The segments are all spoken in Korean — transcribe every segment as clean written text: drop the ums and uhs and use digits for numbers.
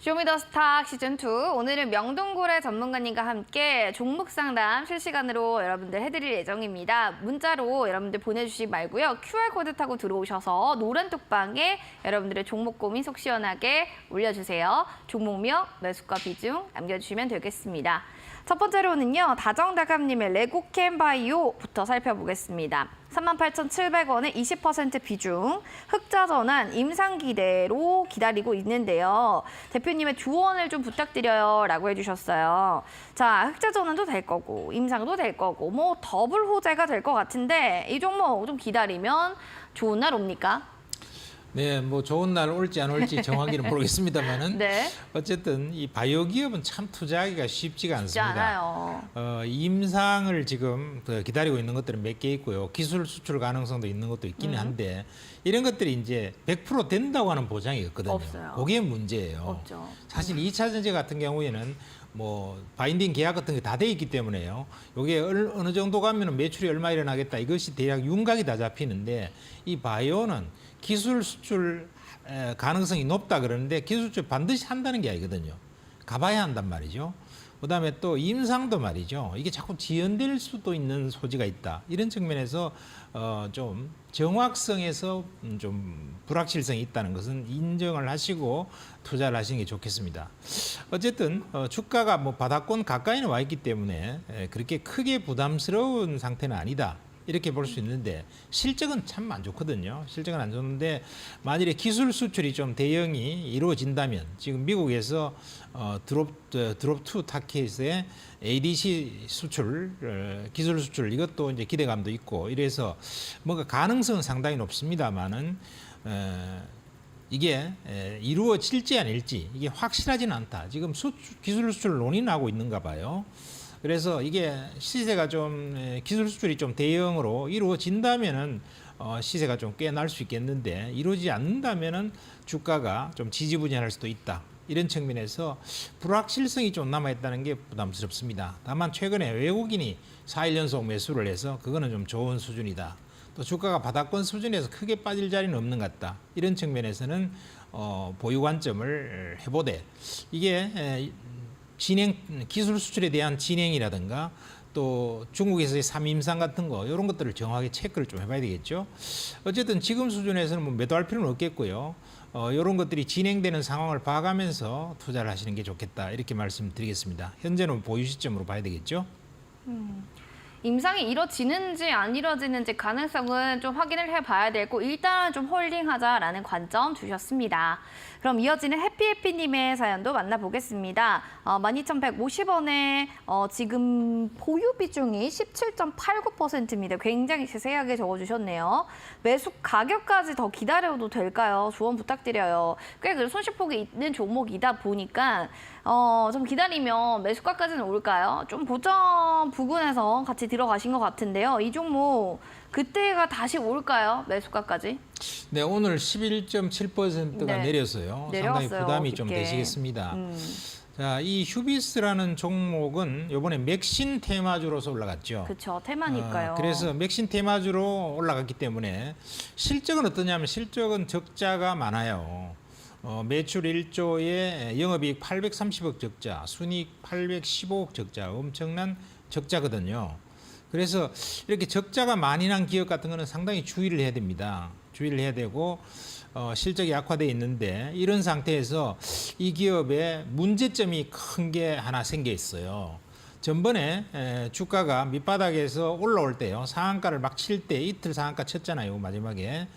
쇼미더스탁 시즌2 오늘은 명동고래 전문가님과 함께 종목 상담 실시간으로 여러분들 해드릴 예정입니다. 문자로 여러분들 보내주시지 말고요. QR코드 타고 들어오셔서 노란 톡방에 여러분들의 종목 고민 속 시원하게 올려주세요. 종목명, 매수가 비중 남겨주시면 되겠습니다. 첫 번째로는요. 다정다감님의 레고캠바이오부터 살펴보겠습니다. 38,700원에 20% 비중, 흑자전환 임상기대로 기다리고 있는데요. 대표님의 조언을 좀 부탁드려요 라고 해주셨어요. 자, 흑자전환도 될 거고 임상도 될 거고 뭐 더블 호재가 될 것 같은데 이 종목 좀 기다리면 좋은 날 옵니까? 네, 뭐 좋은 날 올지 안 올지 정확히는 모르겠습니다만은 네. 어쨌든 이 바이오 기업은 참 투자하기가 쉽지가 쉽지 않습니다. 않아요. 임상을 지금 기다리고 있는 것들은 몇 개 있고요. 기술 수출 가능성도 있는 것도 있기는 한데 이런 것들이 이제 100% 된다고 하는 보장이 없거든요. 없어요. 그게 문제예요. 없죠. 사실 2차 전지 같은 경우에는 뭐 바인딩 계약 같은 게 다 돼 있기 때문에요. 이게 어느 정도 가면은 매출이 얼마 일어나겠다. 이것이 대략 윤곽이 다 잡히는데 이 바이오는 기술 수출 가능성이 높다 그러는데 기술 수출 반드시 한다는 게 아니거든요. 가봐야 한단 말이죠. 그다음에 또 임상도 말이죠. 이게 자꾸 지연될 수도 있는 소지가 있다. 이런 측면에서 좀 정확성에서 좀 불확실성이 있다는 것은 인정을 하시고 투자를 하시는 게 좋겠습니다. 어쨌든 주가가 뭐 바닥권 가까이는 와 있기 때문에 그렇게 크게 부담스러운 상태는 아니다. 이렇게 볼 수 있는데 실적은 참 안 좋거든요. 실적은 안 좋은데 만일에 기술 수출이 좀 대형이 이루어진다면 지금 미국에서 드롭2 타켓의 ADC 수출, 기술 수출 이것도 이제 기대감도 있고 이래서 뭔가 가능성은 상당히 높습니다만은 이게 이루어질지 아닐지 이게 확실하지는 않다. 지금 기술 수출을 논의하고 있는가 봐요. 그래서 이게 시세가 좀 기술 수출이 좀 대형으로 이루어진다면은 시세가 좀 꽤 날 수 있겠는데 이루어지지 않는다면은 주가가 좀 지지부진할 수도 있다. 이런 측면에서 불확실성이 좀 남아있다는 게 부담스럽습니다. 다만 최근에 외국인이 4일 연속 매수를 해서 그거는 좀 좋은 수준이다. 또 주가가 바닥권 수준에서 크게 빠질 자리는 없는 것 같다. 이런 측면에서는 보유 관점을 해보되 이게 기술 수출에 대한 진행이라든가 또 중국에서의 3임상 같은 거 이런 것들을 정확하게 체크를 좀 해봐야 되겠죠. 어쨌든 지금 수준에서는 뭐 매도할 필요는 없겠고요. 이런 것들이 진행되는 상황을 봐가면서 투자를 하시는 게 좋겠다 이렇게 말씀드리겠습니다. 현재는 보유 시점으로 봐야 되겠죠. 임상이 이뤄지는지 안 이뤄지는지 가능성은 좀 확인을 해봐야 되고 일단은 좀 홀딩하자라는 관점 주셨습니다. 그럼 이어지는 해피해피님의 사연도 만나보겠습니다. 12,150원에 지금 보유 비중이 17.89%입니다. 굉장히 세세하게 적어주셨네요. 매수 가격까지 더 기다려도 될까요? 조언 부탁드려요. 꽤 그래도 손실폭이 있는 종목이다 보니까 좀 기다리면 매수가까지는 올까요? 좀 고점 부근에서 같이 들어가신 것 같은데요. 이 종목 그때가 다시 올까요? 매수가까지? 네, 오늘 11.7%가 네. 내렸어요. 내려왔어요, 상당히 부담이 좀 깊게. 되시겠습니다. 자, 이 휴비스라는 종목은 이번에 맥신 테마주로서 올라갔죠. 그렇죠. 테마니까요. 그래서 맥신 테마주로 올라갔기 때문에 실적은 어떠냐면 실적은 적자가 많아요. 매출 1조에 영업이익 830억 적자, 순이익 815억 적자, 엄청난 적자거든요. 그래서 이렇게 적자가 많이 난 기업 같은 거는 상당히 주의를 해야 됩니다. 주의를 해야 되고 실적이 악화되어 있는데 이런 상태에서 이 기업에 문제점이 큰 게 하나 생겨 있어요. 전번에 주가가 밑바닥에서 올라올 때요. 상한가를 막 칠 때 이틀 상한가 쳤잖아요. 마지막에.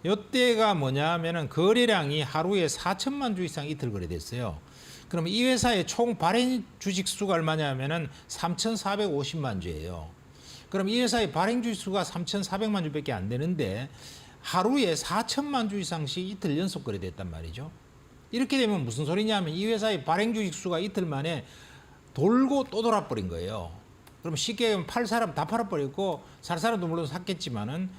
이때가 뭐냐 하면은 거래량이 하루에 4천만 주 이상 이틀 거래됐어요. 그러면 이 회사의 총 발행 주식 수가 얼마냐 하면은 3,450만 주예요. 그럼 이 회사의 발행 주식 수가 3,400만 주밖에 안 되는데 하루에 4천만 주 이상씩 이틀 연속 거래됐단 말이죠. 이렇게 되면 무슨 소리냐면 이 회사의 발행 주식 수가 이틀 만에 돌고 또 돌아버린 거예요. 그럼 쉽게 얘기하면 팔 사람 다 팔아버렸고 살 사람도 물론 샀겠지만은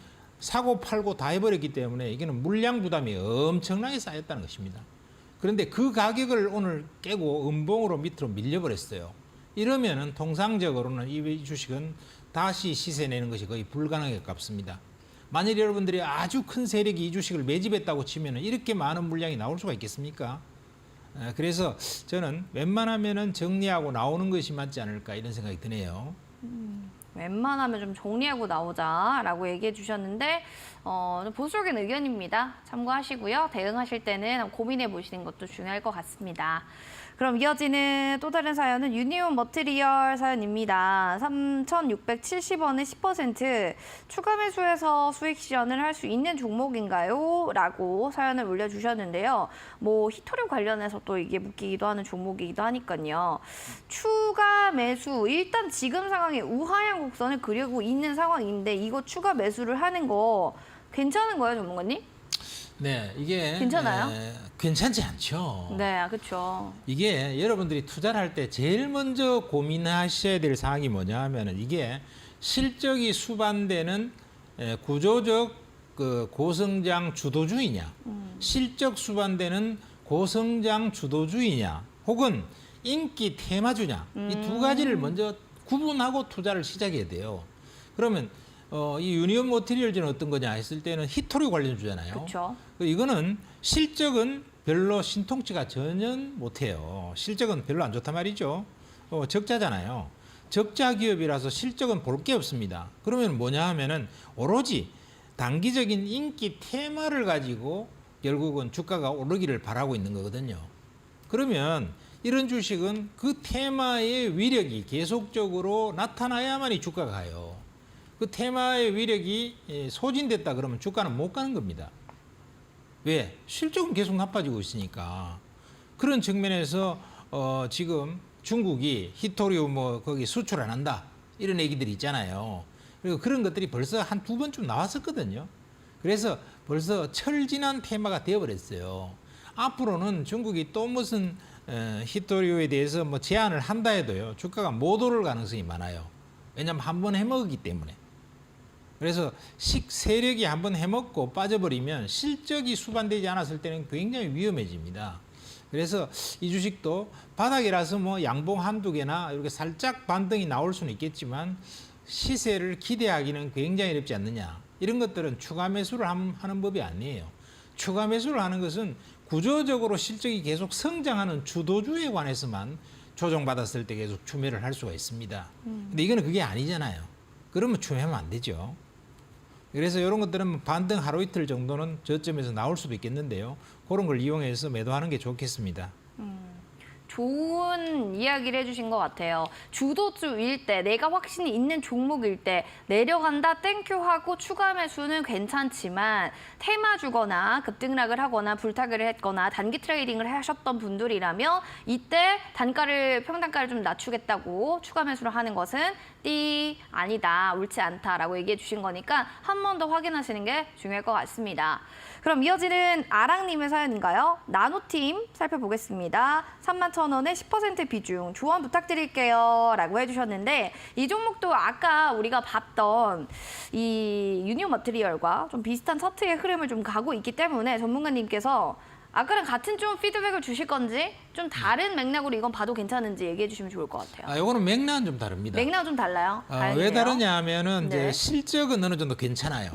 사고 팔고 다 해버렸기 때문에 이게는 물량 부담이 엄청나게 쌓였다는 것입니다. 그런데 그 가격을 오늘 깨고 음봉으로 밑으로 밀려버렸어요. 이러면은 통상적으로는 이 주식은 다시 시세 내는 것이 거의 불가능에 가깝습니다. 만일 여러분들이 아주 큰 세력이 이 주식을 매집했다고 치면 이렇게 많은 물량이 나올 수가 있겠습니까? 그래서 저는 웬만하면은 정리하고 나오는 것이 맞지 않을까 이런 생각이 드네요. 웬만하면 좀 정리하고 나오자라고 얘기해 주셨는데 보수적인 의견입니다. 참고하시고요. 대응하실 때는 고민해 보시는 것도 중요할 것 같습니다. 그럼 이어지는 또 다른 사연은 유니온 머티리얼 사연입니다. 3,670원에 10% 추가 매수해서 수익 실현을 할 수 있는 종목인가요? 라고 사연을 올려주셨는데요. 뭐 히토류 관련해서 또 이게 묶이기도 하는 종목이기도 하니까요. 추가 매수, 일단 지금 상황에 우하향 곡선을 그리고 있는 상황인데 이거 추가 매수를 하는 거 괜찮은 거예요, 전문가님? 네, 이게 괜찮아요? 괜찮지 않죠. 네, 그렇죠. 이게 여러분들이 투자를 할 때 제일 먼저 고민하셔야 될 사항이 뭐냐 하면은 이게 실적이 수반되는 구조적 그 고성장 주도주의냐, 실적 수반되는 고성장 주도주의냐, 혹은 인기 테마주냐, 이 두 가지를 먼저 구분하고 투자를 시작해야 돼요. 그러면 이 유니온 머티리얼즈는 어떤 거냐 했을 때는 히토류 관련주잖아요. 그렇죠. 이거는 실적은 별로 신통치가 전혀 못해요. 실적은 별로 안 좋단 말이죠. 적자잖아요. 적자 기업이라서 실적은 볼 게 없습니다. 그러면 뭐냐 하면은 오로지 단기적인 인기 테마를 가지고 결국은 주가가 오르기를 바라고 있는 거거든요. 그러면 이런 주식은 그 테마의 위력이 계속적으로 나타나야만이 주가가 가요. 그 테마의 위력이 소진됐다 그러면 주가는 못 가는 겁니다. 왜? 실적은 계속 나빠지고 있으니까. 그런 측면에서 지금 중국이 히토류 뭐 거기 수출 안 한다 이런 얘기들이 있잖아요. 그리고 그런 것들이 벌써 한 두 번쯤 나왔었거든요. 그래서 벌써 철진한 테마가 되어버렸어요. 앞으로는 중국이 또 무슨 히토류에 대해서 뭐 제한을 한다 해도요 주가가 못 오를 가능성이 많아요. 왜냐하면 한번 해먹었기 때문에. 그래서 세력이 한번 해먹고 빠져버리면 실적이 수반되지 않았을 때는 굉장히 위험해집니다. 그래서 이 주식도 바닥이라서 뭐 양봉 한두 개나 이렇게 살짝 반등이 나올 수는 있겠지만 시세를 기대하기는 굉장히 어렵지 않느냐. 이런 것들은 추가 매수를 하는 법이 아니에요. 추가 매수를 하는 것은 구조적으로 실적이 계속 성장하는 주도주에 관해서만 조정받았을 때 계속 추매를 할 수가 있습니다. 근데 이거는 그게 아니잖아요. 그러면 추매하면 안 되죠. 그래서 이런 것들은 반등 하루 이틀 정도는 저점에서 나올 수도 있겠는데요. 그런 걸 이용해서 매도하는 게 좋겠습니다. 좋은 이야기를 해주신 것 같아요. 주도주일 때, 내가 확신이 있는 종목일 때 내려간다 땡큐 하고 추가 매수는 괜찮지만 테마주거나 급등락을 하거나 불타기를 했거나 단기 트레이딩을 하셨던 분들이라면 이때 평단가를 좀 낮추겠다고 추가 매수를 하는 것은 아니다, 옳지 않다라고 얘기해 주신 거니까 한 번 더 확인하시는 게 중요할 것 같습니다. 그럼 이어지는 아랑님의 사연인가요? 나노팀 살펴보겠습니다. 31,000원에 10% 비중 조언 부탁드릴게요 라고 해주셨는데 이 종목도 아까 우리가 봤던 이 유니온 머티리얼과 좀 비슷한 차트의 흐름을 좀 가고 있기 때문에 전문가님께서 아까랑 같은 좀 피드백을 주실 건지 좀 다른 맥락으로 이건 봐도 괜찮은지 얘기해 주시면 좋을 것 같아요. 이거는 맥락은 좀 다릅니다. 맥락은 좀 달라요? 왜 다르냐 하면은 네. 이제 실적은 어느 정도 괜찮아요.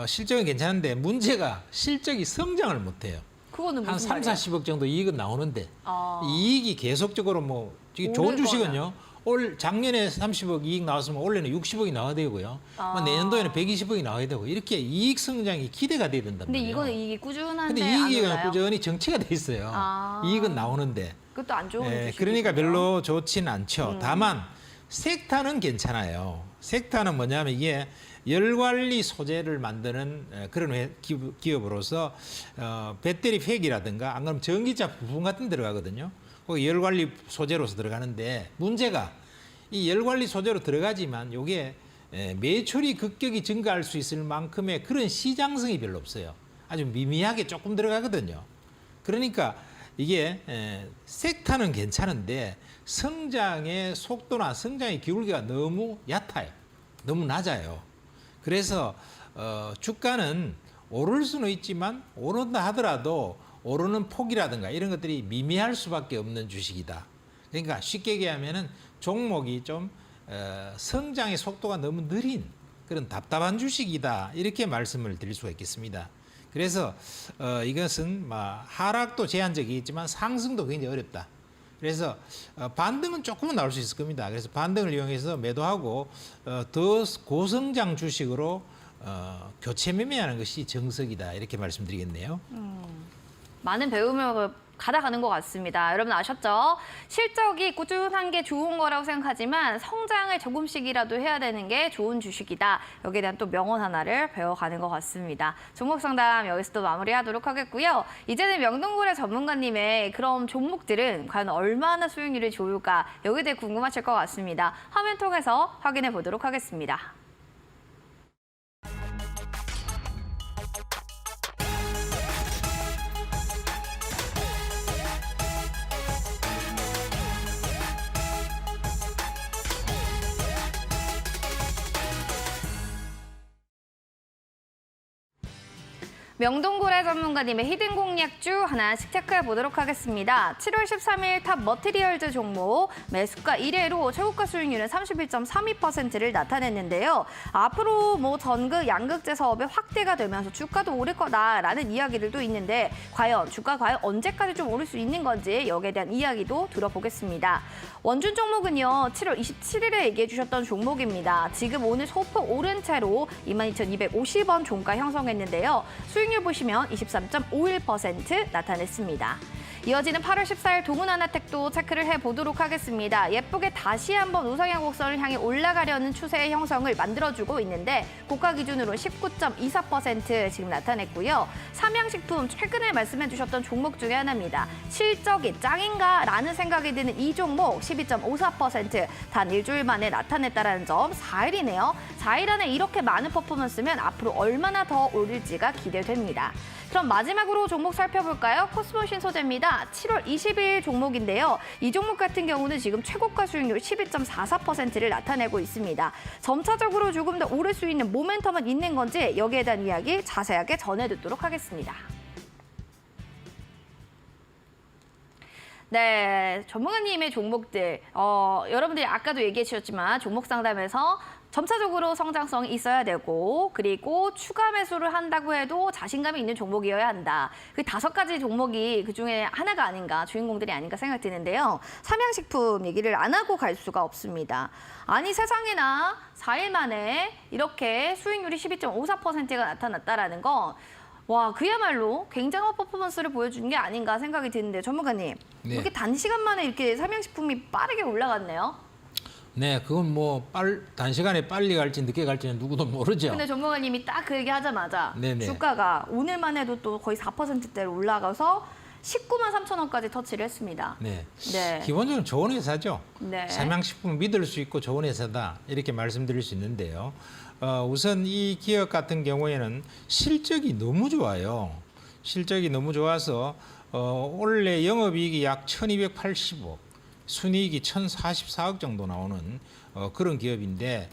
실적은 괜찮은데 문제가 실적이 성장을 못해요. 그거는 한 무슨 3, 말이에요? 40억 정도 이익은 나오는데 아. 이익이 계속적으로 뭐 좋은 오르거나. 주식은요. 올 작년에 30억 이익 나왔으면 올해는 60억이 나와야 되고요. 뭐 내년도에는 120억이 나와야 되고 이렇게 이익 성장이 기대가 돼야 된단 근데 말이에요. 이거는 이익이 꾸준한데 근데 안 이익이 올라요? 꾸준히 정체가 돼 있어요. 아. 이익은 나오는데. 그것도 안 좋은 주식이군요. 그러니까 별로 좋진 않죠. 다만 섹타는 괜찮아요. 섹타는 뭐냐면 이게 열관리 소재를 만드는 그런 기업으로서 배터리 팩이라든가 안 그러면 전기차 부품 같은 데 들어가거든요. 거기 열관리 소재로서 들어가는데 문제가 이 열관리 소재로 들어가지만 이게 매출이 급격히 증가할 수 있을 만큼의 그런 시장성이 별로 없어요. 아주 미미하게 조금 들어가거든요. 그러니까 이게 섹타는 괜찮은데 성장의 속도나 성장의 기울기가 너무 얕아요. 너무 낮아요. 그래서 주가는 오를 수는 있지만 오른다 하더라도 오르는 폭이라든가 이런 것들이 미미할 수밖에 없는 주식이다. 그러니까 쉽게 얘기하면은 종목이 좀 성장의 속도가 너무 느린 그런 답답한 주식이다. 이렇게 말씀을 드릴 수가 있겠습니다. 그래서 이것은 하락도 제한적이 있지만 상승도 굉장히 어렵다. 그래서 반등은 조금은 나올 수 있을 겁니다. 그래서 반등을 이용해서 매도하고 더 고성장 주식으로 교체 매매하는 것이 정석이다. 이렇게 말씀드리겠네요. 많은 배움을 받아가는 것 같습니다. 여러분 아셨죠? 실적이 꾸준한 게 좋은 거라고 생각하지만 성장을 조금씩이라도 해야 되는 게 좋은 주식이다. 여기에 대한 또 명언 하나를 배워가는 것 같습니다. 종목 상담 여기서 또 마무리하도록 하겠고요. 이제는 명동고래 전문가님의 그런 종목들은 과연 얼마나 수익률이 좋을까 여기에 대해 궁금하실 것 같습니다. 화면 통해서 확인해 보도록 하겠습니다. 명동고래 전문가님의 히든 공략주 하나씩 체크해 보도록 하겠습니다. 7월 13일 탑 머티리얼즈 종목 매수가 1회로 최고가 수익률은 31.32%를 나타냈는데요. 앞으로 전극, 양극재 사업의 확대가 되면서 주가도 오를 거다라는 이야기들도 있는데 과연 언제까지 좀 오를 수 있는 건지 여기에 대한 이야기도 들어보겠습니다. 원준 종목은요. 7월 27일에 얘기해 주셨던 종목입니다. 지금 오늘 소폭 오른 채로 22,250원 종가 형성했는데요. 수익률 보시면 23.51% 나타냈습니다. 이어지는 8월 14일 동은하나텍도 체크를 해보도록 하겠습니다. 예쁘게 다시 한번 우상향 곡선을 향해 올라가려는 추세의 형성을 만들어주고 있는데 고가 기준으로 19.24% 지금 나타냈고요. 삼양식품 최근에 말씀해 주셨던 종목 중에 하나입니다. 실적이 짱인가? 라는 생각이 드는 이 종목 12.54% 단 일주일 만에 나타냈다는 점 4일이네요. 4일 안에 이렇게 많은 퍼포먼스면 앞으로 얼마나 더 오를지가 기대됩니다. 그럼 마지막으로 종목 살펴볼까요? 코스모 신소재입니다. 7월 20일 종목인데요. 이 종목 같은 경우는 지금 최고가 수익률 12.44%를 나타내고 있습니다. 점차적으로 조금 더 오를 수 있는 모멘텀은 있는 건지 여기에 대한 이야기 자세하게 전해듣도록 하겠습니다. 네, 전문가님의 종목들 여러분들이 아까도 얘기해 주셨지만 종목 상담에서 점차적으로 성장성이 있어야 되고 그리고 추가 매수를 한다고 해도 자신감이 있는 종목이어야 한다. 그 5가지 종목이 그중에 하나가 아닌가, 주인공들이 아닌가 생각 드는데요. 삼양식품 얘기를 안 하고 갈 수가 없습니다. 아니 세상에나 4일 만에 이렇게 수익률이 12.54%가 나타났다라는 건 와, 그야말로 굉장한 퍼포먼스를 보여준 게 아닌가 생각이 드는데 전문가님, 네. 이렇게 단시간 만에 이렇게 삼양식품이 빠르게 올라갔네요. 네, 그건 단시간에 빨리 갈지 늦게 갈지는 누구도 모르죠. 근데 전문가님이 딱 그 얘기 하자마자 네네. 주가가 오늘만 해도 또 거의 4%대로 올라가서 19만 3천 원까지 터치를 했습니다. 네. 네. 기본적으로 좋은 회사죠. 네. 삼양식품 믿을 수 있고 좋은 회사다. 이렇게 말씀드릴 수 있는데요. 우선 이 기업 같은 경우에는 실적이 너무 좋아요. 실적이 너무 좋아서 올해 영업이익이 약 1,280억, 순이익이 1,044억 정도 나오는 그런 기업인데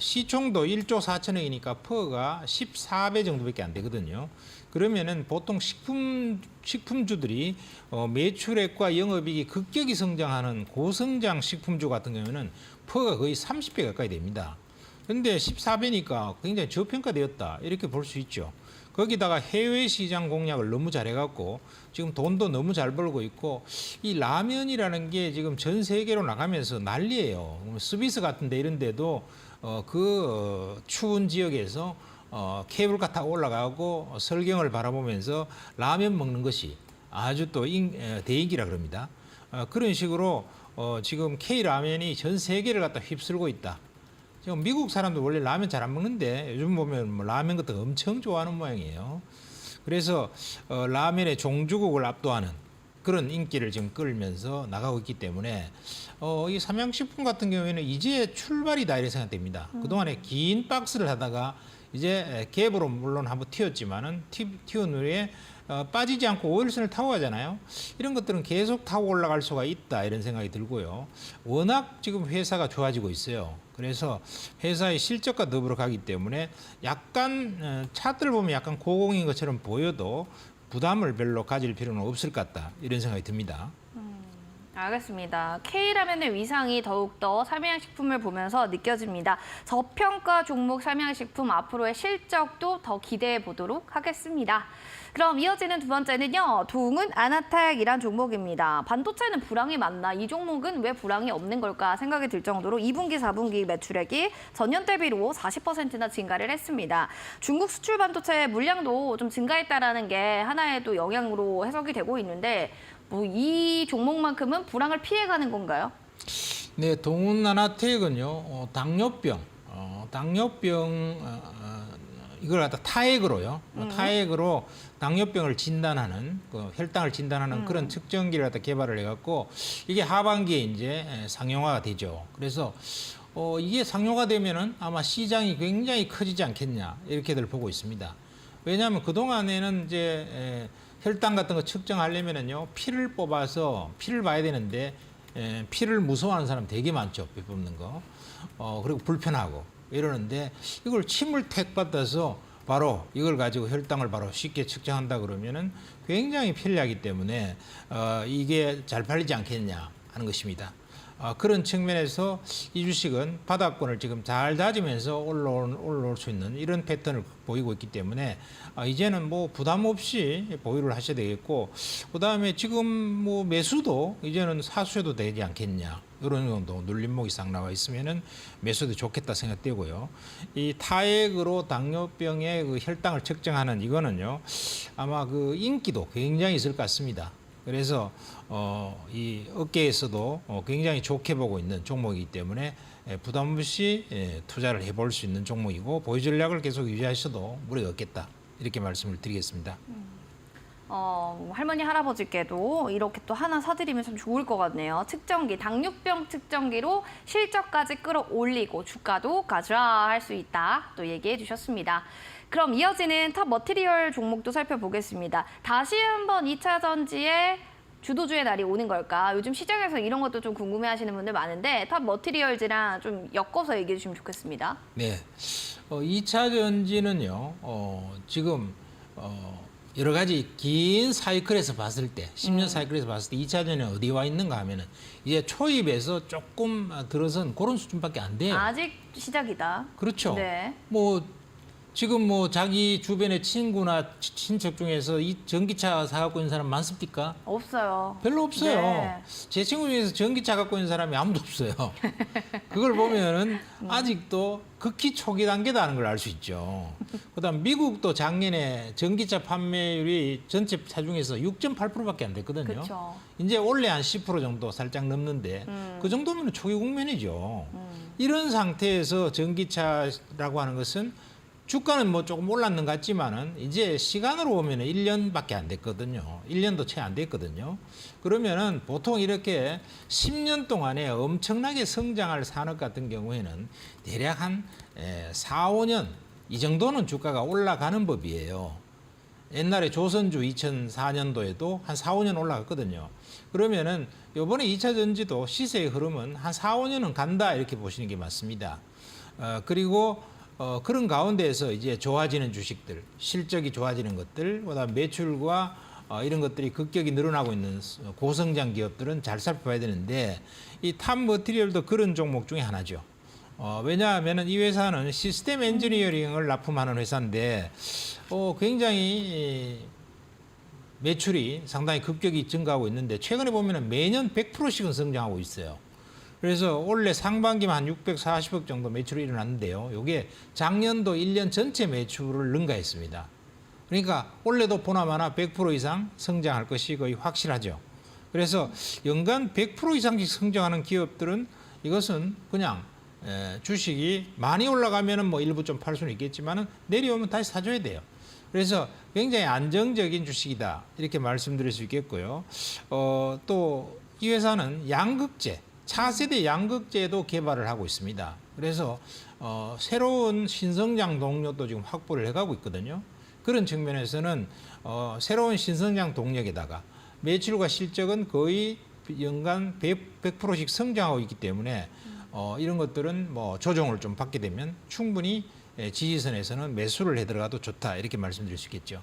시총도 1조 4천억이니까 퍼가 14배 정도밖에 안 되거든요. 그러면은 보통 식품주들이 매출액과 영업이익이 급격히 성장하는 고성장 식품주 같은 경우는 퍼가 거의 30배 가까이 됩니다. 그런데 14배니까 굉장히 저평가되었다 이렇게 볼 수 있죠. 거기다가 해외 시장 공략을 너무 잘해갖고 지금 돈도 너무 잘 벌고 있고 이 라면이라는 게 지금 전 세계로 나가면서 난리예요. 스위스 같은데 이런 데도 추운 지역에서 케이블카 타고 올라가고 설경을 바라보면서 라면 먹는 것이 아주 또 대인기라 그럽니다. 그런 식으로 지금 K라면이 전 세계를 갖다 휩쓸고 있다. 지금 미국 사람들 원래 라면 잘 안 먹는데 요즘 보면 라면 같은 거 엄청 좋아하는 모양이에요. 그래서 라면의 종주국을 압도하는 그런 인기를 지금 끌면서 나가고 있기 때문에 이 삼양식품 같은 경우에는 이제 출발이다 이렇게 생각됩니다. 그동안에 긴 박스를 하다가 이제 갭으로 물론 한번 튀었지만은 튀은 후에 빠지지 않고 오일선을 타고 가잖아요. 이런 것들은 계속 타고 올라갈 수가 있다 이런 생각이 들고요. 워낙 지금 회사가 좋아지고 있어요. 그래서 회사의 실적과 더불어 가기 때문에 약간 차트를 보면 약간 고공인 것처럼 보여도 부담을 별로 가질 필요는 없을 것 같다 이런 생각이 듭니다. 알겠습니다. K라면의 위상이 더욱더 삼양식품을 보면서 느껴집니다. 저평가 종목 삼양식품 앞으로의 실적도 더 기대해 보도록 하겠습니다. 그럼 이어지는 두 번째는요. 동은 아나텍이란 종목입니다. 반도체는 불황이 많나? 이 종목은 왜 불황이 없는 걸까 생각이 들 정도로 2분기, 4분기 매출액이 전년 대비로 40%나 증가를 했습니다. 중국 수출 반도체 물량도 좀 증가했다라는 게 하나의 또 영향으로 해석이 되고 있는데 뭐 이 종목만큼은 불황을 피해가는 건가요? 네, 동은아나텍은요, 당뇨병 이걸 갖다 타액으로요, 타액으로 당뇨병을 진단하는, 혈당을 진단하는 그런 측정기를 갖다 개발을 해갖고 이게 하반기에 이제 상용화가 되죠. 그래서 이게 상용화 되면은 아마 시장이 굉장히 커지지 않겠냐 이렇게들 보고 있습니다. 왜냐하면 그 동안에는 이제 혈당 같은 거 측정하려면은요 피를 뽑아서 피를 봐야 되는데 피를 무서워하는 사람 되게 많죠. 피 뽑는 거. 그리고 불편하고 이러는데 이걸 침을 택 받아서 바로 이걸 가지고 혈당을 바로 쉽게 측정한다 그러면은 굉장히 편리하기 때문에 이게 잘 팔리지 않겠냐 하는 것입니다. 그런 측면에서 이 주식은 바닥권을 지금 잘 다지면서 올라올 수 있는 이런 패턴을 보이고 있기 때문에 이제는 뭐 부담 없이 보유를 하셔야 되겠고, 그다음에 지금 뭐 매수도 이제는 사수해도 되지 않겠냐, 이런 정도 눌림목이 싹 나와 있으면은 매수도 좋겠다 생각되고요. 이 타액으로 당뇨병의 그 혈당을 측정하는 이거는요 아마 그 인기도 굉장히 있을 것 같습니다. 그래서 이 업계에서도 굉장히 좋게 보고 있는 종목이기 때문에 부담 없이 투자를 해볼 수 있는 종목이고, 보유 전략을 계속 유지하셔도 무리가 없겠다, 이렇게 말씀을 드리겠습니다. 할머니 할아버지께도 이렇게 또 하나 사드리면 참 좋을 것 같네요. 측정기, 당뇨병 측정기로 실적까지 끌어올리고 주가도 가져할 수 있다, 또 얘기해 주셨습니다. 그럼 이어지는 탑 머티리얼 종목도 살펴보겠습니다. 다시 한번 2차 전지의 주도주의 날이 오는 걸까? 요즘 시장에서 이런 것도 좀 궁금해하시는 분들 많은데 탑 머티리얼즈랑 좀 엮어서 얘기해 주시면 좋겠습니다. 네, 2차 전지는요 지금 여러 가지 긴 사이클에서 봤을 때, 10년 사이클에서 봤을 때 2차 전지는 어디 와 있는가 하면은 이제 초입에서 조금 들어선 그런 수준밖에 안 돼요. 아직 시작이다. 그렇죠. 네. 뭐 지금 뭐 자기 주변의 친구나 친척 중에서 이 전기차 사갖고 있는 사람 많습니까? 없어요. 별로 없어요. 네. 제 친구 중에서 전기차 갖고 있는 사람이 아무도 없어요. 그걸 보면은 아직도 극히 초기 단계다는 걸 알 수 있죠. 그다음 미국도 작년에 전기차 판매율이 전체 차 중에서 6.8%밖에 안 됐거든요. 그렇죠. 이제 원래 한 10% 정도 살짝 넘는데 그 정도면 초기 국면이죠. 이런 상태에서 전기차라고 하는 것은 주가는 뭐 조금 올랐는 것 같지만은 이제 시간으로 보면 1년밖에 안 됐거든요. 1년도 채 안 됐거든요. 그러면은 보통 이렇게 10년 동안에 엄청나게 성장할 산업 같은 경우에는 대략 한 4, 5년 이 정도는 주가가 올라가는 법이에요. 옛날에 조선주 2004년도에도 한 4, 5년 올라갔거든요. 그러면은 이번에 2차 전지도 시세의 흐름은 한 4, 5년은 간다, 이렇게 보시는 게 맞습니다. 그리고 그런 가운데에서 이제 좋아지는 주식들, 실적이 좋아지는 것들, 그다음 매출과 이런 것들이 급격히 늘어나고 있는 고성장 기업들은 잘 살펴봐야 되는데, 이 탑 머티리얼도 그런 종목 중에 하나죠. 왜냐하면 이 회사는 시스템 엔지니어링을 납품하는 회사인데 굉장히 매출이 상당히 급격히 증가하고 있는데 최근에 보면 매년 100%씩은 성장하고 있어요. 그래서 올해 상반기만 한 640억 정도 매출이 일어났는데요. 이게 작년도 1년 전체 매출을 능가했습니다. 그러니까 올해도 보나마나 100% 이상 성장할 것이 거의 확실하죠. 그래서 연간 100% 이상씩 성장하는 기업들은 이것은 그냥 주식이 많이 올라가면은 뭐 일부 좀 팔 수는 있겠지만은 내려오면 다시 사줘야 돼요. 그래서 굉장히 안정적인 주식이다, 이렇게 말씀드릴 수 있겠고요. 또 이 회사는 양극재, 차세대 양극재도 개발을 하고 있습니다. 그래서 새로운 신성장 동력도 지금 확보를 해가고 있거든요. 그런 측면에서는 새로운 신성장 동력에다가 매출과 실적은 거의 연간 100%씩 성장하고 있기 때문에 이런 것들은 뭐 조정을 좀 받게 되면 충분히 지지선에서는 매수를 해 들어가도 좋다, 이렇게 말씀드릴 수 있겠죠.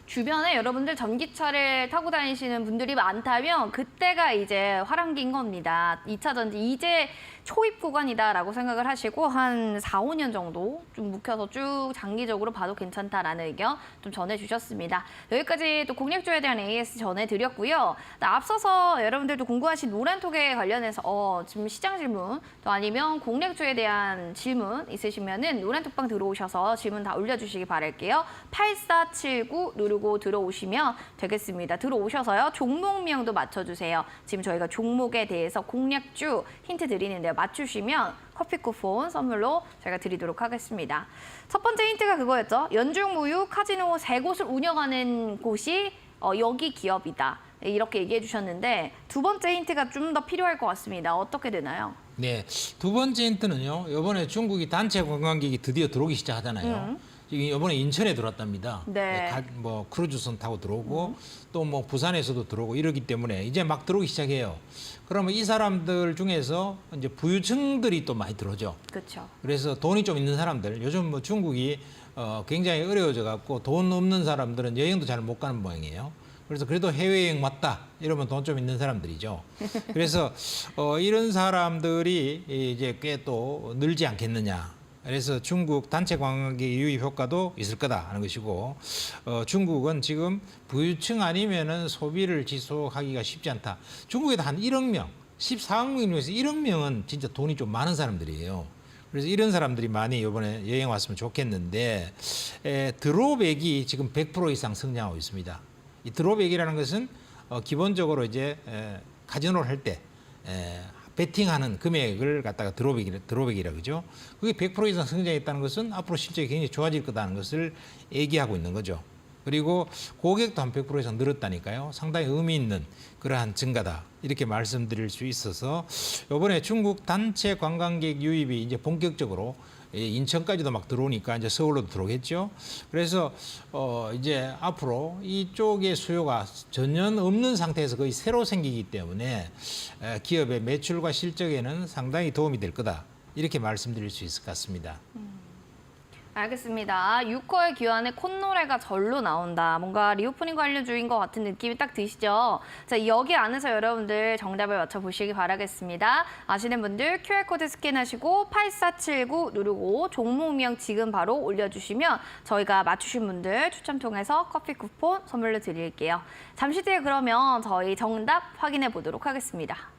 주변에 여러분들 전기차를 타고 다니시는 분들이 많다면 그때가 이제 화랑기인 겁니다. 2차 전지 이제 초입 구간이다라고 생각을 하시고 한 4, 5년 정도 좀 묵혀서 쭉 장기적으로 봐도 괜찮다라는 의견 좀 전해주셨습니다. 여기까지 또 공략주에 대한 AS 전해드렸고요. 앞서서 여러분들도 궁금하신 노란톡에 관련해서 지금 시장 질문 또 아니면 공략주에 대한 질문 있으시면은 노란톡방 들어오셔서 질문 다 올려주시기 바랄게요. 8479 누르고 들어오시면 되겠습니다. 들어오셔서요. 종목명도 맞춰주세요. 지금 저희가 종목에 대해서 공략주 힌트 드리는데요. 맞추시면 커피 쿠폰 선물로 제가 드리도록 하겠습니다. 첫 번째 힌트가 그거였죠. 연중무휴 카지노 3곳을 운영하는 곳이 여기 기업이다. 이렇게 얘기해 주셨는데 두 번째 힌트가 좀 더 필요할 것 같습니다. 어떻게 되나요? 네, 두 번째 힌트는요. 이번에 중국이 단체 관광객이 드디어 들어오기 시작하잖아요. 지금 이번에 인천에 들어왔답니다. 네. 뭐 크루즈선 타고 들어오고 또 뭐 부산에서도 들어오고 이러기 때문에 이제 막 들어오기 시작해요. 그러면 이 사람들 중에서 이제 부유층들이 또 많이 들어오죠. 그렇죠. 그래서 돈이 좀 있는 사람들, 요즘 뭐 중국이 굉장히 어려워져 갖고 돈 없는 사람들은 여행도 잘 못 가는 모양이에요. 그래서 그래도 해외여행 왔다 이러면 돈 좀 있는 사람들이죠. 그래서 이런 사람들이 이제 꽤 또 늘지 않겠느냐. 그래서 중국 단체 관광객 유입 효과도 있을 거다 하는 것이고 중국은 지금 부유층 아니면은 소비를 지속하기가 쉽지 않다. 중국에도 한 1억 명, 14억 명 중에서 1억 명은 진짜 돈이 좀 많은 사람들이에요. 그래서 이런 사람들이 많이 이번에 여행 왔으면 좋겠는데 드롭액이 지금 100% 이상 성장하고 있습니다. 이 드롭액이라는 것은 기본적으로 이제 카지노를 할 때 베팅하는 금액을 갖다가 드롭액이라 그러죠. 그게 100% 이상 성장했다는 것은 앞으로 실적이 굉장히 좋아질 거다는 것을 얘기하고 있는 거죠. 그리고 고객도 한 100% 이상 늘었다니까요. 상당히 의미 있는 그러한 증가다. 이렇게 말씀드릴 수 있어서 이번에 중국 단체 관광객 유입이 이제 본격적으로 인천까지도 막 들어오니까 이제 서울로도 들어오겠죠. 그래서 이제 앞으로 이쪽의 수요가 전혀 없는 상태에서 거의 새로 생기기 때문에 기업의 매출과 실적에는 상당히 도움이 될 거다. 이렇게 말씀드릴 수 있을 것 같습니다. 알겠습니다. 6호의 기환에 콧노래가 절로 나온다. 뭔가 리오프닝 관련주인 것 같은 느낌이 딱 드시죠? 자, 여기 안에서 여러분들 정답을 맞춰보시기 바라겠습니다. 아시는 분들 QR코드 스캔하시고 8479 누르고 종목명 지금 바로 올려주시면 저희가 맞추신 분들 추첨 통해서 커피 쿠폰 선물로 드릴게요. 잠시 뒤에 그러면 저희 정답 확인해 보도록 하겠습니다.